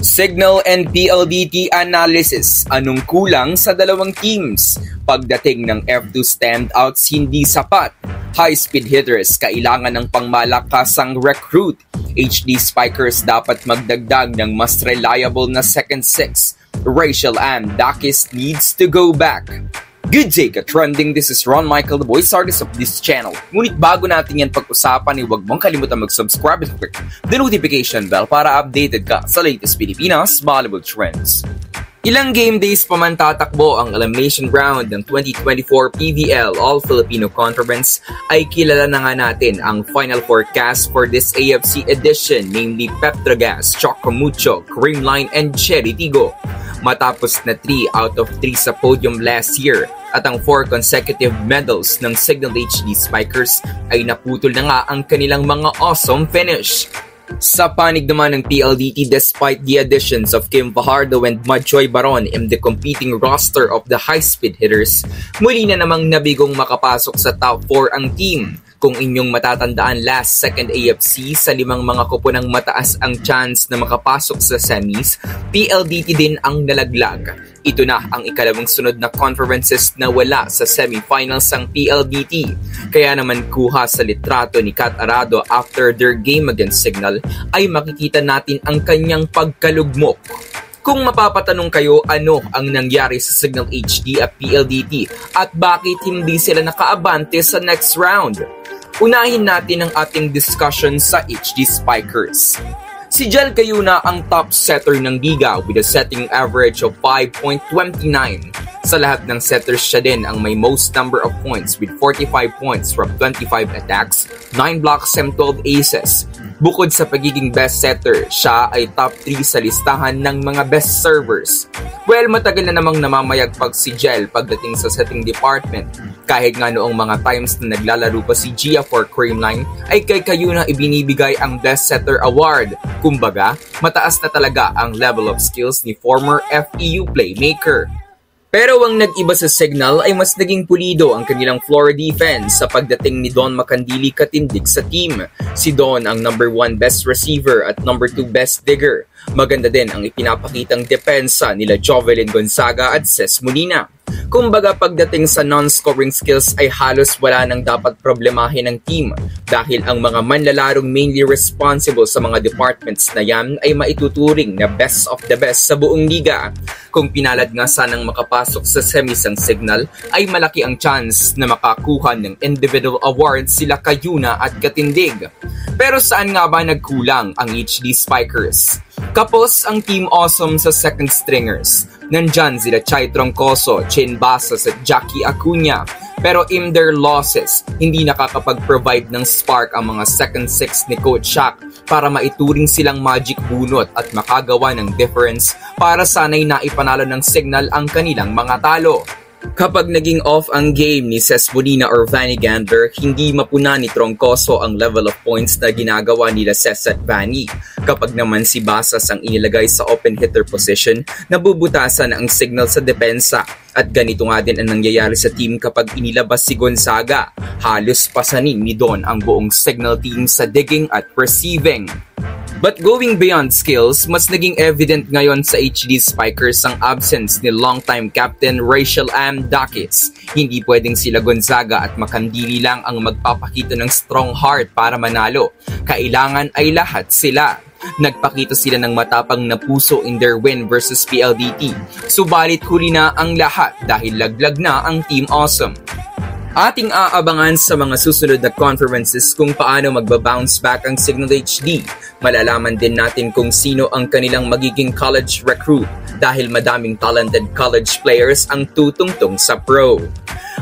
Signal and PLDT analysis, anong kulang sa dalawang teams? Pagdating ng F2 standouts hindi sapat. High-speed hitters kailangan ng pangmalakasang recruit. HD Spikers dapat magdagdag ng mas reliable na second six. Rachel Ann Dakis needs to go back. Good day ka-trending, this is Ron Michael, the voice artist of this channel. Ngunit bago natin yan pag-usapan, huwag mong kalimutan mag-subscribe at click the notification bell para updated ka sa latest Pilipinas Bollywood trends. Ilang game days pa man tatakbo ang elimination round ng 2024 PVL All-Filipino Conference ay kilala na nga natin ang final forecast for this AFC edition, namely Petrogas, Chocomucho, Creamline, and Cherry Tigo. Matapos na 3 out of 3 sa podium last year at ang 4 consecutive medals ng Signal HD Spikers ay naputol na nga ang kanilang mga awesome finish. Sa panig naman ng PLDT, despite the additions of Kim Fajardo and Madjoy Baron in the competing roster of the high-speed hitters, muli na namang nabigong makapasok sa top 4 ang team. Kung inyong matatandaan last second AFC, sa 5 mga kuponang mataas ang chance na makapasok sa semis, PLDT din ang nalaglag. Ito na ang ikalawang sunod na conferences na wala sa semifinals ang PLDT. Kaya naman kuha sa litrato ni Kat Arado after their game against Signal ay makikita natin ang kanyang pagkalugmok. Kung mapapatanong kayo ano ang nangyari sa Signal HD at PLDT at bakit hindi sila nakaabante sa next round, unahin natin ang ating discussion sa HD Spikers. Si Jel Cayuna ang top setter ng liga with a setting average of 5.29. Sa lahat ng setters, siya din ang may most number of points with 45 points from 25 attacks, 9 blocks and 12 aces. Bukod sa pagiging best setter, siya ay top 3 sa listahan ng mga best servers. Well, matagal na namang namamayagpag si Jel pagdating sa setting department. Kahit nga noong mga times na naglalaro pa si Gia for Creamline, ay kay Cayuna ibinibigay ang Best Setter Award. Kumbaga, mataas na talaga ang level of skills ni former FEU playmaker. Pero ang nag-iba sa Signal ay mas naging pulido ang kanilang floor defense sa pagdating ni Don Macandili katindig sa team. Si Don ang number 1 best receiver at number 2 best digger. Maganda din ang ipinapakitang depensa nila Jovelyn Gonzaga at Ces Molina. Kumbaga pagdating sa non-scoring skills ay halos wala nang dapat problemahin ng team dahil ang mga manlalarong mainly responsible sa mga departments na yan ay maituturing na best of the best sa buong liga. Kung pinalad nga sanang makapasok sa semis ang Signal ay malaki ang chance na makakuha ng individual awards sila Cayuna at Katindig. Pero saan nga ba nagkulang ang HD Spikers? Kapos ang Team Awesome sa second stringers. Nandyan sila Chai Troncoso, Chin Basas at Jackie Acuña. Pero in their losses, hindi nakakapag-provide ng spark ang mga second six ni Coach Shaq para maituring silang magic bunot at makagawa ng difference para sanay na ipanalo ng Signal ang kanilang mga talo. Kapag naging off ang game ni Ces Molina or Vanny Gander, hindi mapuna ni Troncoso ang level of points na ginagawa nila Ces at Vanny. Kapag naman si Basas ang inilagay sa open hitter position, nabubutasan ang Signal sa depensa. At ganito nga din ang nangyayari sa team kapag inilabas si Gonzaga. Halos pasanin ni Don ang buong Signal team sa digging at receiving. But going beyond skills, mas naging evident ngayon sa HD Spikers ang absence ni longtime captain Rachel Ann Dakis. Hindi pwedeng sila Gonzaga at Macandili lang ang magpapakita ng strong heart para manalo. Kailangan ay lahat sila. Nagpakita sila ng matapang na puso in their win versus PLDT. Subalit huli na ang lahat dahil laglag na ang Team Awesome. Ating aabangan sa mga susunod na conferences kung paano magbabounce back ang Signal HD. Malalaman din natin kung sino ang kanilang magiging college recruit dahil madaming talented college players ang tutungtong sa pro.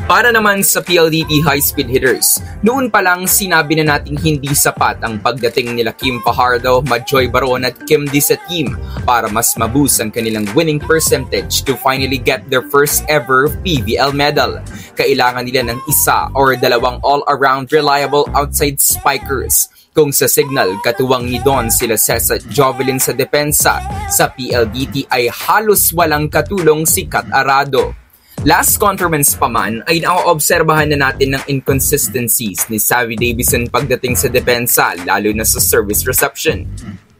Para naman sa PLDT high-speed hitters, noon pa lang sinabi na nating hindi sapat ang pagdating nila Kim Fajardo, Madjoy Baron at Kim D sa team para mas maboost ang kanilang winning percentage to finally get their first ever PVL medal. Kailangan nila ng isa or dalawang all-around reliable outside spikers. Kung sa Signal, katuwang ni Don sila Ces at Jovelyn sa depensa, sa PLDT ay halos walang katulong si Kat Arado. Last conference pa man ay naoobserbahan na natin ng inconsistencies ni Savvy Davison pagdating sa depensa lalo na sa service reception.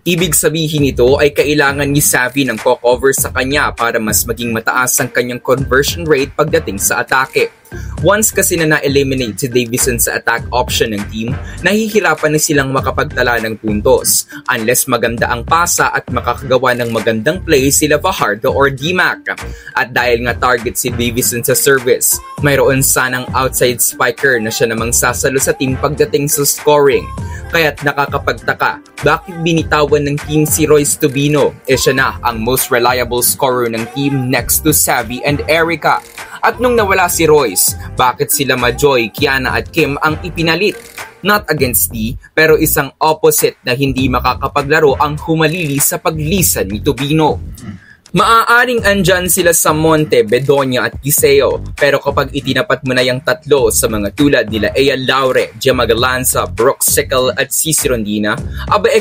Ibig sabihin nito ay kailangan ni Savvy ng co-cover sa kanya para mas maging mataas ang kanyang conversion rate pagdating sa atake. Once kasi na na-eliminate si Davison sa attack option ng team, nahihirapan na silang makapagtala ng puntos unless maganda ang pasa at makakagawa ng magandang play sila Fajardo or D-Mac. At dahil nga target si Davison sa service, mayroon sanang outside spiker na siya namang sasalo sa team pagdating sa scoring. Kaya't nakakapagtaka, bakit binitawan ng team si Royce Tubino? Siya na ang most reliable scorer ng team next to Savvy and Erica. At nung nawala si Royce, bakit sila Majoy, Kiana at Kim ang ipinalit? Not against D, pero isang opposite na hindi makakapaglaro ang humalili sa paglisan ni Tubino. Maaaring andyan sila sa Monte, Bedonia at Giseo, pero kapag itinapat mo na yung tatlo sa mga tulad nila Ea Laure, Gemma Galanza, Brooke Sickle at Cici Rondina,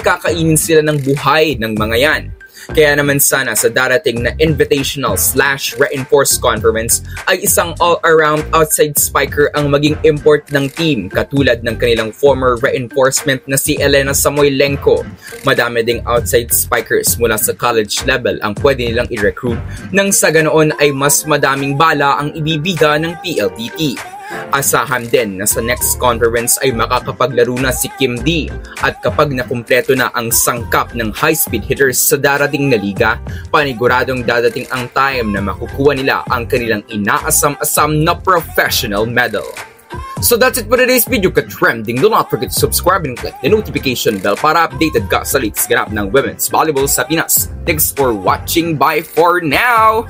kakainin sila ng buhay ng mga yan. Kaya naman sana sa darating na invitational/reinforced conference ay isang all-around outside spiker ang maging import ng team katulad ng kanilang former reinforcement na si Elena Samoylenko. Madami ding outside spikers mula sa college level ang pwede nilang i-recruit nang sa ganoon ay mas madaming bala ang ibibida ng PLDT. Asahan din na sa next conference ay makakapaglaro na si Kim D at kapag nakumpleto na ang sangkap ng high-speed hitters sa darating na liga, paniguradong dadating ang time na makukuha nila ang kanilang inaasam-asam na professional medal. So that's it for today's video ka-trending. Do not forget to subscribe and click the notification bell para updated ka sa latest ganap ng women's volleyball sa Pinas. Thanks for watching. Bye for now!